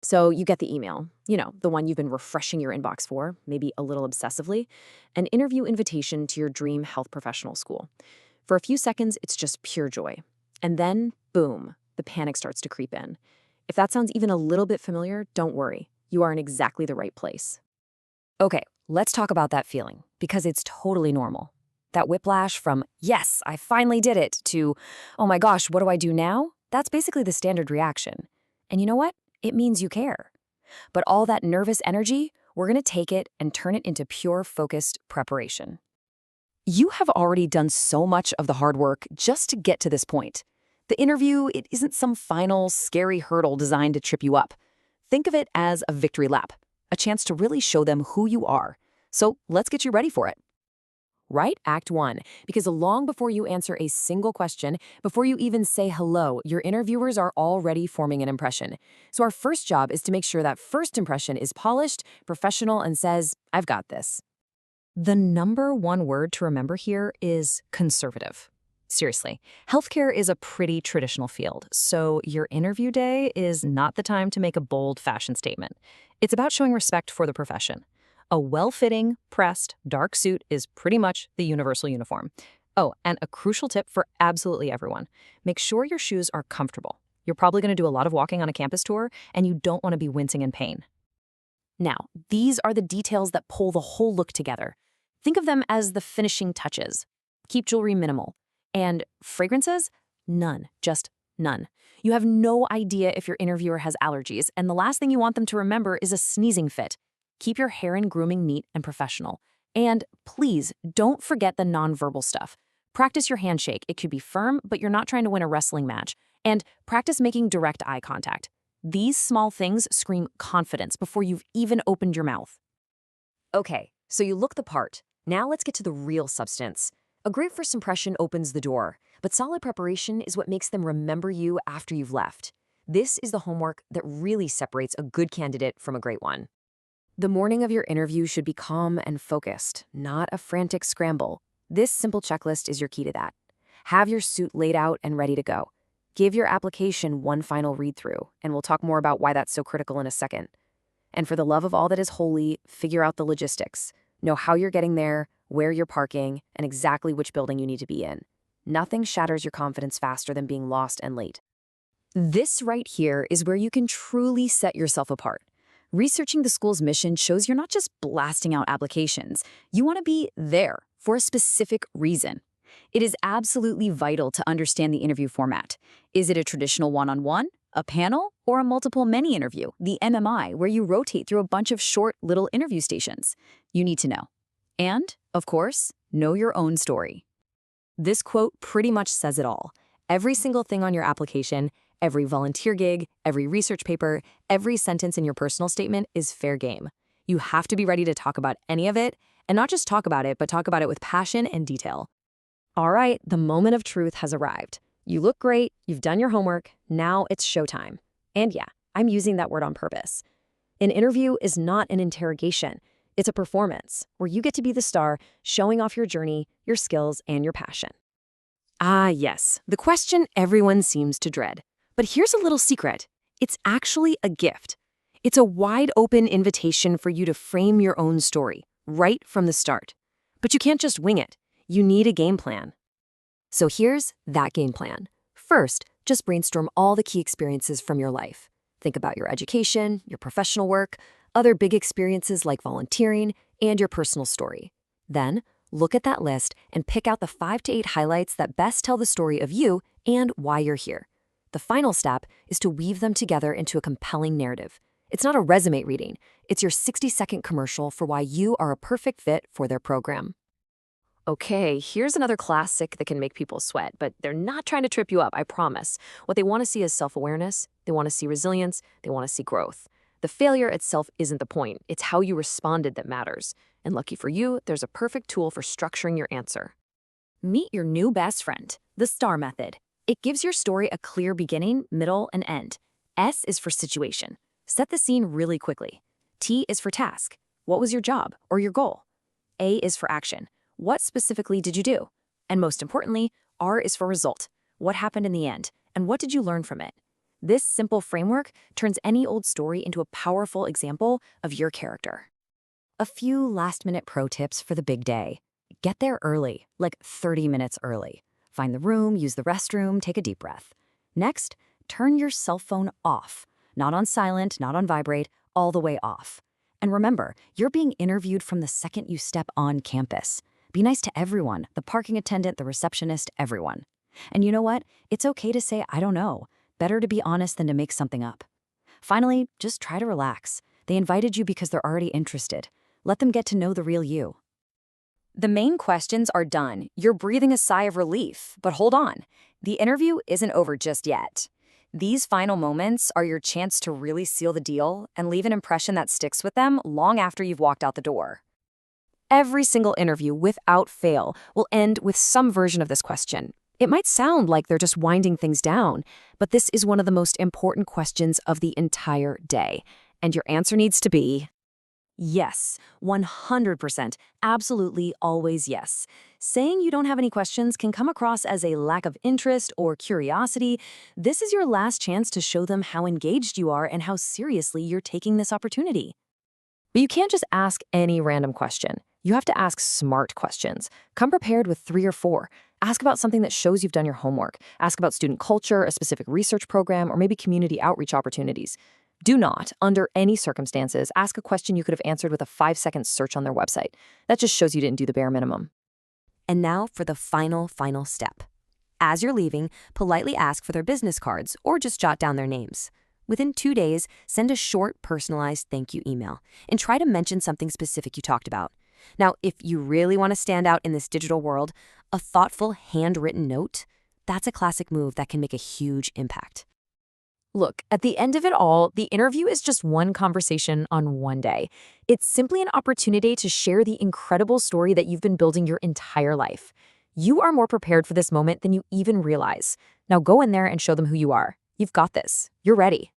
So you get the email, the one you've been refreshing your inbox for, maybe a little obsessively, an interview invitation to your dream health professional school. For a few seconds, it's just pure joy. And then, boom, the panic starts to creep in. If that sounds even a little bit familiar, don't worry. You are in exactly the right place. Okay, let's talk about that feeling, because it's totally normal. That whiplash from, yes, I finally did it, to, oh my gosh, what do I do now? That's basically the standard reaction. And you know what? It means you care. But all that nervous energy, we're going to take it and turn it into pure, focused preparation. You have already done so much of the hard work just to get to this point. The interview, it isn't some final, scary hurdle designed to trip you up. Think of it as a victory lap, a chance to really show them who you are. So let's get you ready for it. Right? Act 1. Because long before you answer a single question, before you even say hello, your interviewers are already forming an impression. So our first job is to make sure that first impression is polished, professional, and says, I've got this. The number one word to remember here is conservative. Seriously, healthcare is a pretty traditional field, so your interview day is not the time to make a bold fashion statement. It's about showing respect for the profession. A well-fitting, pressed, dark suit is pretty much the universal uniform. Oh, and a crucial tip for absolutely everyone. Make sure your shoes are comfortable. You're probably going to do a lot of walking on a campus tour, and you don't want to be wincing in pain. Now, these are the details that pull the whole look together. Think of them as the finishing touches. Keep jewelry minimal. And fragrances? None, just none. You have no idea if your interviewer has allergies, and the last thing you want them to remember is a sneezing fit. Keep your hair and grooming neat and professional. And please, don't forget the nonverbal stuff. Practice your handshake. It could be firm, but you're not trying to win a wrestling match. And practice making direct eye contact. These small things scream confidence before you've even opened your mouth. Okay, so you look the part. Now let's get to the real substance. A great first impression opens the door, but solid preparation is what makes them remember you after you've left. This is the homework that really separates a good candidate from a great one. The morning of your interview should be calm and focused, not a frantic scramble. This simple checklist is your key to that. Have your suit laid out and ready to go. Give your application one final read-through, and we'll talk more about why that's so critical in a second. And for the love of all that is holy, figure out the logistics. Know how you're getting there, where you're parking, and exactly which building you need to be in. Nothing shatters your confidence faster than being lost and late. This right here is where you can truly set yourself apart. Researching the school's mission shows you're not just blasting out applications. You want to be there for a specific reason. It is absolutely vital to understand the interview format. Is it a traditional one-on-one, a panel, or a multiple mini interview, the MMI, where you rotate through a bunch of short little interview stations? You need to know. And, of course, know your own story. This quote pretty much says it all. Every single thing on your application, every volunteer gig, every research paper, every sentence in your personal statement is fair game. You have to be ready to talk about any of it, and not just talk about it, but talk about it with passion and detail. All right, the moment of truth has arrived. You look great, you've done your homework, now it's showtime. And yeah, I'm using that word on purpose. An interview is not an interrogation. It's a performance where you get to be the star, showing off your journey, your skills, and your passion. Ah, yes, the question everyone seems to dread. But here's a little secret. It's actually a gift. It's a wide open invitation for you to frame your own story, right from the start. But you can't just wing it. You need a game plan. So here's that game plan. First, just brainstorm all the key experiences from your life. Think about your education, your professional work, other big experiences like volunteering, and your personal story. Then, look at that list and pick out the 5 to 8 highlights that best tell the story of you and why you're here. The final step is to weave them together into a compelling narrative. It's not a resume reading. It's your 60-second commercial for why you are a perfect fit for their program. Okay, here's another classic that can make people sweat, but they're not trying to trip you up, I promise. What they want to see is self-awareness, they want to see resilience, they want to see growth. The failure itself isn't the point, it's how you responded that matters. And lucky for you, there's a perfect tool for structuring your answer. Meet your new best friend, the STAR method. It gives your story a clear beginning, middle, and end. S is for situation. Set the scene really quickly. T is for task. What was your job or your goal? A is for action. What specifically did you do? And most importantly, R is for result. What happened in the end? And what did you learn from it? This simple framework turns any old story into a powerful example of your character. A few last-minute pro tips for the big day. Get there early, like 30 minutes early. Find the room, use the restroom, take a deep breath. Next, turn your cell phone off. Not on silent, not on vibrate, all the way off. And remember, you're being interviewed from the second you step on campus. Be nice to everyone, the parking attendant, the receptionist, everyone. And you know what? It's okay to say, I don't know. Better to be honest than to make something up. Finally, just try to relax. They invited you because they're already interested. Let them get to know the real you. The main questions are done. You're breathing a sigh of relief, but hold on. The interview isn't over just yet. These final moments are your chance to really seal the deal and leave an impression that sticks with them long after you've walked out the door. Every single interview, without fail, will end with some version of this question. It might sound like they're just winding things down, but this is one of the most important questions of the entire day. And your answer needs to be yes, 100%, absolutely always yes. Saying you don't have any questions can come across as a lack of interest or curiosity. This is your last chance to show them how engaged you are and how seriously you're taking this opportunity. But you can't just ask any random question. You have to ask smart questions. Come prepared with 3 or 4. Ask about something that shows you've done your homework. Ask about student culture, a specific research program, or maybe community outreach opportunities. Do not, under any circumstances, ask a question you could have answered with a 5-second search on their website. That just shows you didn't do the bare minimum. And now for the final step. As you're leaving, politely ask for their business cards or just jot down their names. Within 2 days, send a short, personalized thank you email and try to mention something specific you talked about. Now, if you really want to stand out in this digital world, a thoughtful, handwritten note, that's a classic move that can make a huge impact. Look, at the end of it all, the interview is just one conversation on one day. It's simply an opportunity to share the incredible story that you've been building your entire life. You are more prepared for this moment than you even realize. Now go in there and show them who you are. You've got this. You're ready.